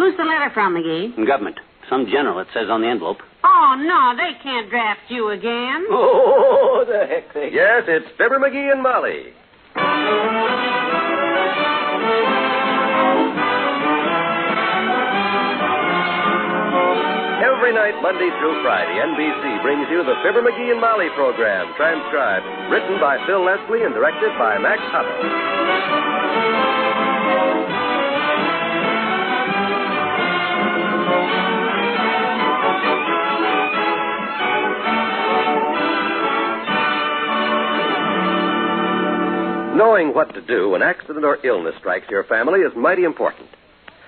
Who's the letter from, McGee? Government. Some general, it says on the envelope. Oh, no, they can't draft you again. Oh, the heck they... Yes, it's Fibber McGee and Molly. Every night, Monday through Friday, NBC brings you the Fibber McGee and Molly program, transcribed, written by Phil Leslie and directed by Max Hutto. Knowing what to do when accident or illness strikes your family is mighty important.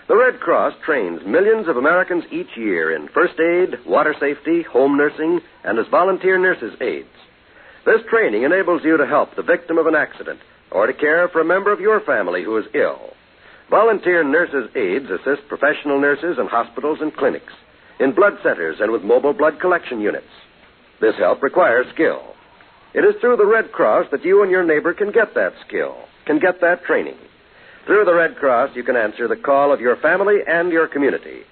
The Red Cross trains millions of Americans each year in first aid, water safety, home nursing, and as volunteer nurses' aides. This training enables you to help the victim of an accident or to care for a member of your family who is ill. Volunteer nurses' aides assist professional nurses in hospitals and clinics, in blood centers, and with mobile blood collection units. This help requires skill. It is through the Red Cross that you and your neighbor can get that skill, can get that training. Through the Red Cross, you can answer the call of your family and your community.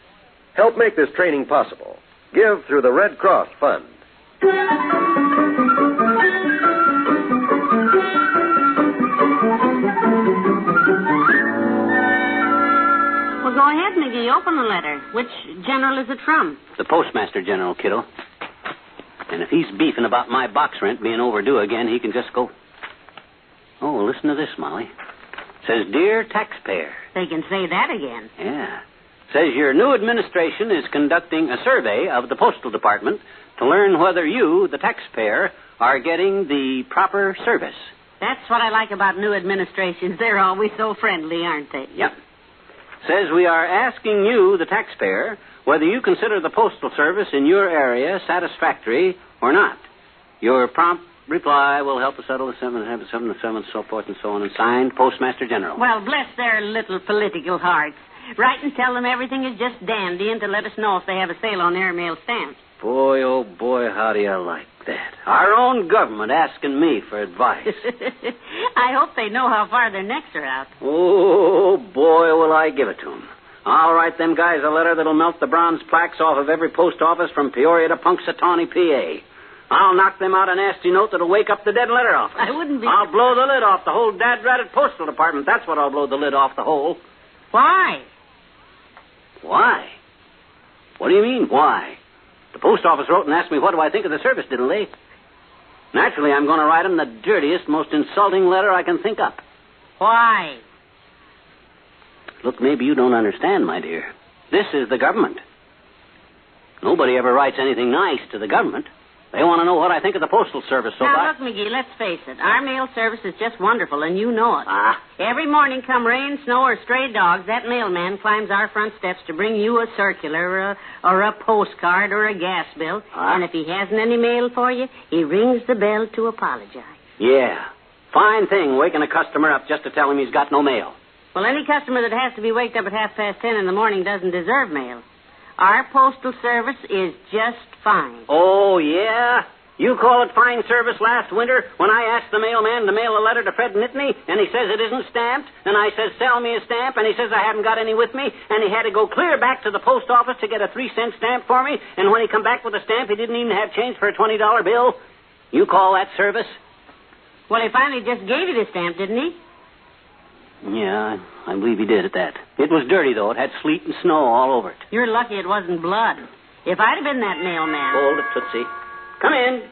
Help make this training possible. Give through the Red Cross Fund. Well, go ahead, McGee. Open the letter. Which general is it from? The Postmaster General, kiddo. And if he's beefing about my box rent being overdue again, he can just go... Oh, listen to this, Molly. It says, Dear Taxpayer. They can say that again. Yeah. It says your new administration is conducting a survey of the Postal Department to learn whether you, the taxpayer, are getting the proper service. That's what I like about new administrations. They're always so friendly, aren't they? Yep. Says we are asking you, the taxpayer, whether you consider the postal service in your area satisfactory or not. Your prompt reply will help us settle the 777, so forth and so on, and signed Postmaster General. Well, bless their little political hearts. Write and tell them everything is just dandy and to let us know if they have a sale on airmail stamps. Boy, oh boy, how do you like that? Our own government asking me for advice. I hope they know how far their necks are out. Oh, boy, will I give it to them. I'll write them guys a letter that'll melt the bronze plaques off of every post office from Peoria to Punxsutawney, PA. I'll knock them out a nasty note that'll wake up the dead letter office. I wouldn't be... I'll blow the lid off the whole dad-ratted postal department. That's what I'll blow the lid off the whole. Why? Why? What do you mean, why? The post office wrote and asked me what do I think of the service, didn't they? Naturally, I'm going to write them the dirtiest, most insulting letter I can think up. Why? Look, maybe you don't understand, my dear. This is the government. Nobody ever writes anything nice to the government. They want to know what I think of the Postal Service. So now, look, McGee, let's face it. Our mail service is just wonderful, and you know it. Ah. Every morning, come rain, snow, or stray dogs, that mailman climbs our front steps to bring you a circular or a postcard or a gas bill. Ah. And if he hasn't any mail for you, he rings the bell to apologize. Yeah. Fine thing, waking a customer up just to tell him he's got no mail. Well, any customer that has to be waked up at 10:30 in the morning doesn't deserve mail. Our postal service is just fine. Oh, yeah? You call it fine service last winter when I asked the mailman to mail a letter to Fred Nittany, and he says it isn't stamped, and I says, sell me a stamp, and he says I haven't got any with me, and he had to go clear back to the post office to get a 3-cent stamp for me, and when he come back with a stamp, he didn't even have change for a $20 bill. You call that service? Well, he finally just gave you the stamp, didn't he? Yeah, I believe he did at that. It was dirty, though. It had sleet and snow all over it. You're lucky it wasn't blood. If I'd have been that mailman... Hold it, Tootsie. Come in.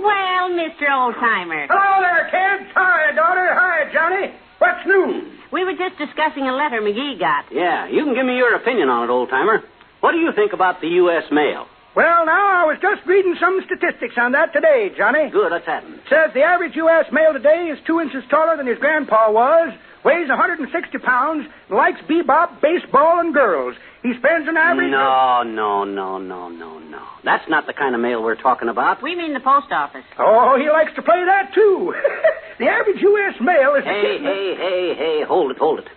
Well, Mr. Oldtimer. Hello there, kids. Hi, daughter. Hi, Johnny. What's new? We were just discussing a letter McGee got. Yeah, you can give me your opinion on it, Old-Timer. What do you think about the U.S. mail? Well, now, I was just reading some statistics on that today, Johnny. Good, what's happened? Says the average U.S. male today is 2 inches taller than his grandpa was, weighs 160 pounds, and likes bebop, baseball, and girls. He spends an average... No. That's not the kind of mail we're talking about. We mean the post office. Oh, he likes to play that, too. The average U.S. male is... Hey, hold it.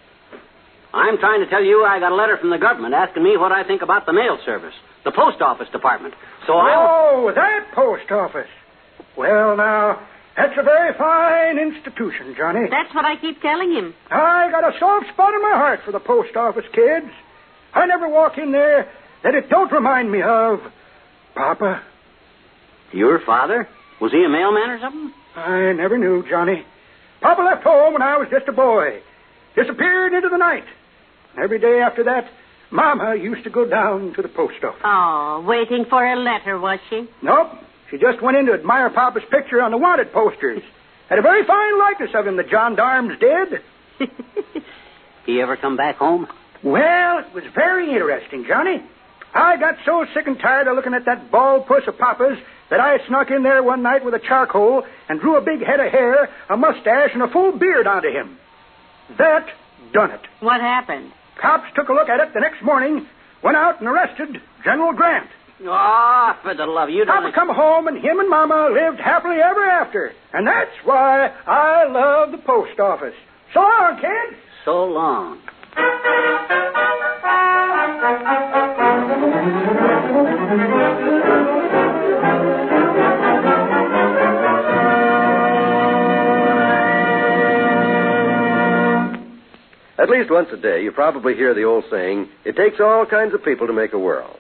I'm trying to tell you I got a letter from the government asking me what I think about the mail service, the post office department. So Oh, that post office. Well, now, that's a very fine institution, Johnny. That's what I keep telling him. I got a soft spot in my heart for the post office, kids. I never walk in there that it don't remind me of Papa. Your father? Was he a mailman or something? I never knew, Johnny. Papa left home when I was just a boy. Disappeared into the night. Every day after that, Mama used to go down to the post office. Oh, waiting for a letter, was she? Nope. She just went in to admire Papa's picture on the wanted posters. Had a very fine likeness of him, the gendarmes did. He ever come back home? Well, it was very interesting, Johnny. I got so sick and tired of looking at that bald puss of Papa's that I snuck in there one night with a charcoal and drew a big head of hair, a mustache, and a full beard onto him. That done it. What happened? Cops took a look at it the next morning, went out and arrested General Grant. Oh, for the love of you, Papa come home, and him and Mama lived happily ever after. And that's why I love the post office. So long, kid. So long. At least once a day, you probably hear the old saying, it takes all kinds of people to make a world.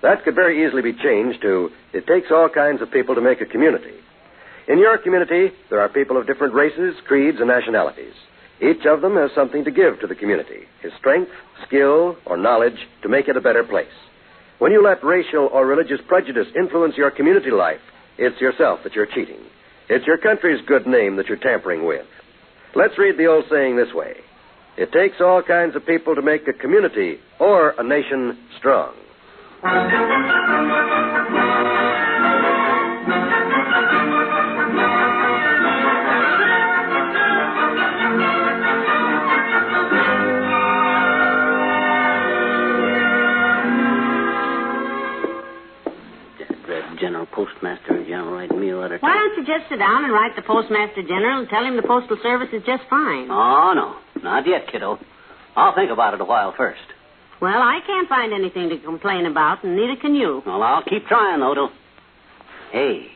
That could very easily be changed to, it takes all kinds of people to make a community. In your community, there are people of different races, creeds, and nationalities. Each of them has something to give to the community, his strength, skill, or knowledge to make it a better place. When you let racial or religious prejudice influence your community life, it's yourself that you're cheating. It's your country's good name that you're tampering with. Let's read the old saying this way. It takes all kinds of people to make a community or a nation strong. General Postmaster and General writing me a letter. Why don't you just sit down and write the Postmaster General and tell him the Postal Service is just fine? Oh, no. Not yet, kiddo. I'll think about it a while first. Well, I can't find anything to complain about, and neither can you. Well, I'll keep trying, though, till... Hey,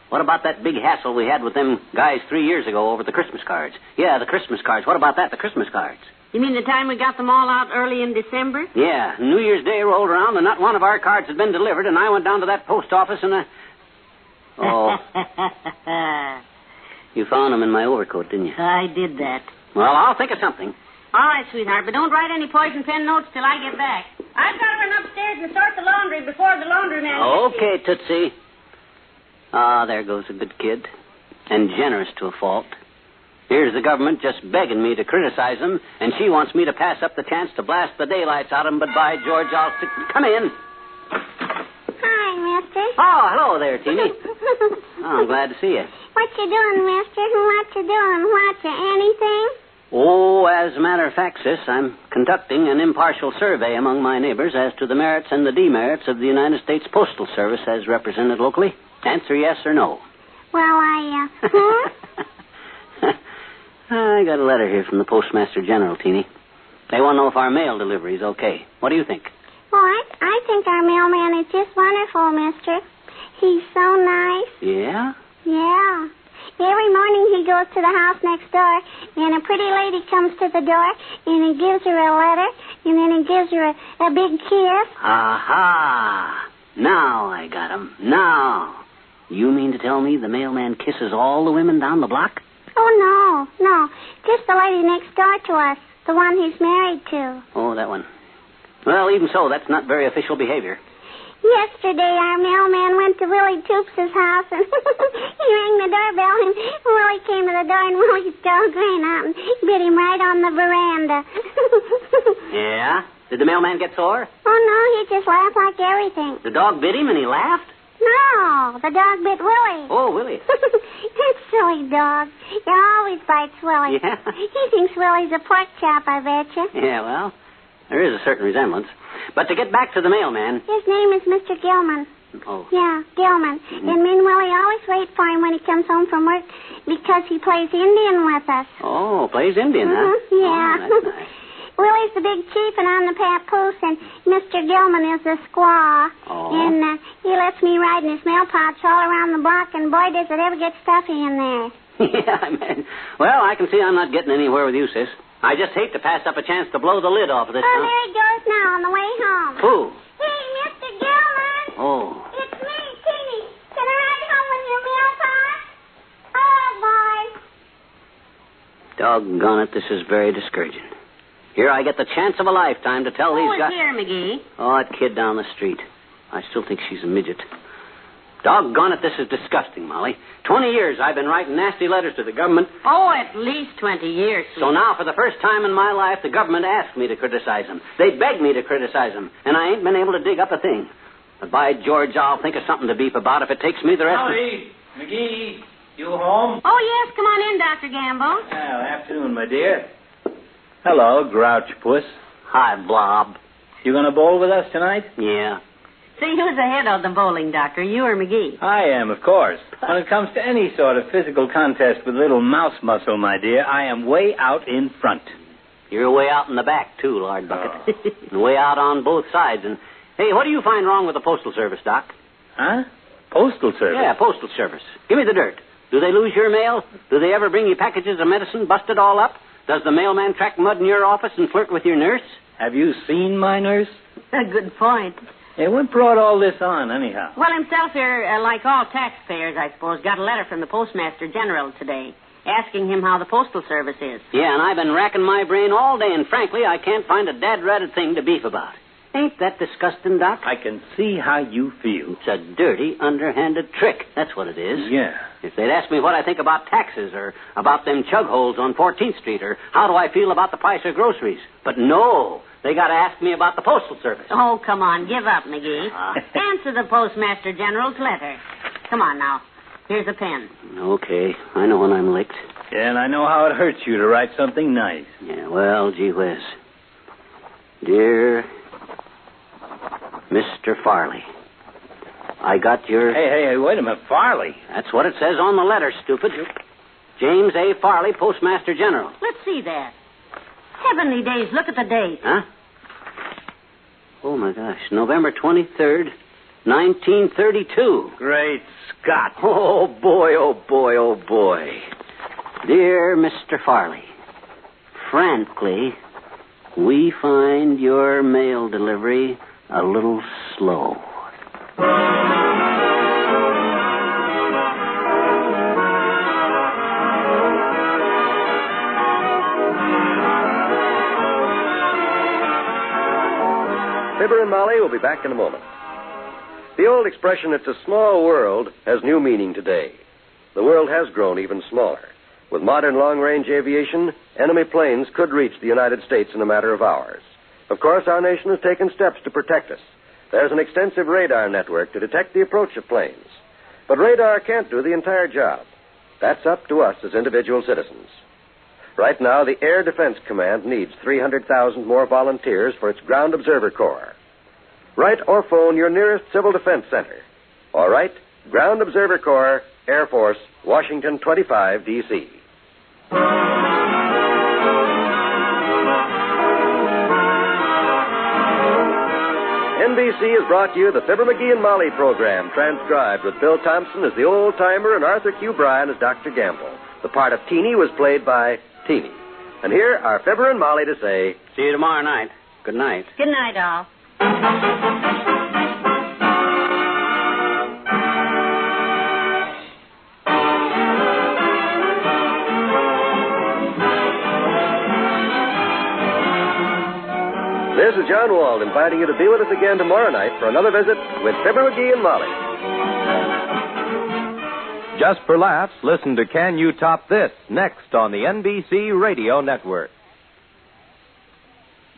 what about that big hassle we had with them guys 3 years ago over the Christmas cards? Yeah, the Christmas cards. What about that, the Christmas cards? You mean the time we got them all out early in December? Yeah, New Year's Day rolled around and not one of our cards had been delivered, and I went down to that post office and... Oh. You found them in my overcoat, didn't you? I did that. Well, I'll think of something. All right, sweetheart, but don't write any poison pen notes till I get back. I've got to run upstairs and sort the laundry before the laundryman gets here. Okay, Tootsie. Ah, there goes a good kid. And generous to a fault. Here's the government just begging me to criticize them, and she wants me to pass up the chance to blast the daylights out of them, but by George, I'll stick... Come in. Hi, mister. Oh, hello there, Teeny. Oh, I'm glad to see you. What you doing, mister? What you doing? What you anything? Oh, as a matter of fact, sis, I'm conducting an impartial survey among my neighbors as to the merits and the demerits of the United States Postal Service as represented locally. Answer yes or no. Well, I got a letter here from the Postmaster General, Teeny. They want to know if our mail delivery is okay. What do you think? Well, I think our mailman is just wonderful, mister. He's so nice. Yeah? Yeah. Every morning he goes to the house next door, and a pretty lady comes to the door, and he gives her a letter, and then he gives her a big kiss. Aha! Now I got him. Now. You mean to tell me the mailman kisses all the women down the block? Oh, no. Just the lady next door to us, the one he's married to. Oh, that one. Well, even so, that's not very official behavior. Yesterday, our mailman went to Willie Toops' house, and he rang the doorbell, and Willie came to the door, and Willie's dog ran out and bit him right on the veranda. Yeah? Did the mailman get sore? Oh, no, he just laughed like everything. The dog bit him and he laughed? No, the dog bit Willie. Oh, Willie. That silly dog. He always bites Willie. Yeah? He thinks Willie's a pork chop, I betcha. Yeah, well, there is a certain resemblance. But to get back to the mailman... His name is Mr. Gilman. Oh. Yeah, Gilman. Mm-hmm. And me and Willie always wait for him when he comes home from work because he plays Indian with us. Oh, plays Indian, huh? Yeah. Oh, that's nice. Willie's the big chief and I'm the papoose, and Mr. Gilman is the squaw. Oh. And he lets me ride in his mail pouch all around the block, and boy, does it ever get stuffy in there. Yeah, man. Well, I can see I'm not getting anywhere with you, sis. I just hate to pass up a chance to blow the lid off of this. Oh, there he goes now on the way home. Who? Hey, Mr. Gilman. Oh. It's me, Teeny. Can I ride home with your meal time? Oh, boy. Doggone it, this is very discouraging. Here I get the chance of a lifetime to tell these guys... Who is here, McGee? Oh, that kid down the street. I still think she's a midget. Doggone it, this is disgusting, Molly. 20 years I've been writing nasty letters to the government. Oh, at least 20 years. So now, for the first time in my life, the government asked me to criticize them. They begged me to criticize them, and I ain't been able to dig up a thing. But by George, I'll think of something to beef about if it takes me the rest Howdy, McGee. You home? Oh, yes. Come on in, Dr. Gamble. Well, afternoon, my dear. Hello, Grouch Puss. Hi, Blob. You going to bowl with us tonight? Yeah. See, who's ahead of the bowling, Doctor? You or McGee? I am, of course. When it comes to any sort of physical contest with little mouse muscle, my dear, I am way out in front. You're way out in the back, too, Lord Bucket. And way out on both sides. And, hey, what do you find wrong with the Postal Service, Doc? Huh? Postal Service? Yeah, Postal Service. Give me the dirt. Do they lose your mail? Do they ever bring you packages of medicine busted all up? Does the mailman track mud in your office and flirt with your nurse? Have you seen my nurse? A good point. Hey, what brought all this on, anyhow? Well, himself here, like all taxpayers, I suppose, got a letter from the Postmaster General today asking him how the Postal Service is. Yeah, and I've been racking my brain all day, and frankly, I can't find a dad-ratted thing to beef about. Ain't that disgusting, Doc? I can see how you feel. It's a dirty, underhanded trick. That's what it is. Yeah. If they'd ask me what I think about taxes or about them chug holes on 14th Street or how do I feel about the price of groceries. But no, they got to ask me about the Postal Service. Oh, come on. Give up, McGee. Answer the Postmaster General's letter. Come on now. Here's a pen. Okay. I know when I'm licked. Yeah, and I know how it hurts you to write something nice. Yeah, well, gee whiz. Dear Mr. Farley, I got your... Hey, wait a minute. Farley? That's what it says on the letter, stupid. James A. Farley, Postmaster General. Let's see that. Heavenly days, look at the date. Huh? Oh, my gosh. November 23rd, 1932. Great Scott. Oh, boy, oh, boy, oh, boy. Dear Mr. Farley, frankly, we find your mail delivery a little slow. Fibber and Molly will be back in a moment. The old expression, "it's a small world," has new meaning today. The world has grown even smaller. With modern long-range aviation, enemy planes could reach the United States in a matter of hours. Of course, our nation has taken steps to protect us. There's an extensive radar network to detect the approach of planes. But radar can't do the entire job. That's up to us as individual citizens. Right now, the Air Defense Command needs 300,000 more volunteers for its Ground Observer Corps. Write or phone your nearest Civil Defense Center. Or write Ground Observer Corps, Air Force, Washington 25, D.C. NBC has brought you the Fibber McGee and Molly program, transcribed with Bill Thompson as the old-timer and Arthur Q. Bryan as Dr. Gamble. The part of Teeny was played by Teeny. And here are Fibber and Molly to say... See you tomorrow night. Good night. Good night, all. This is John Wald inviting you to be with us again tomorrow night for another visit with Fibber McGee and Molly. Just for laughs, listen to Can You Top This next on the NBC Radio Network.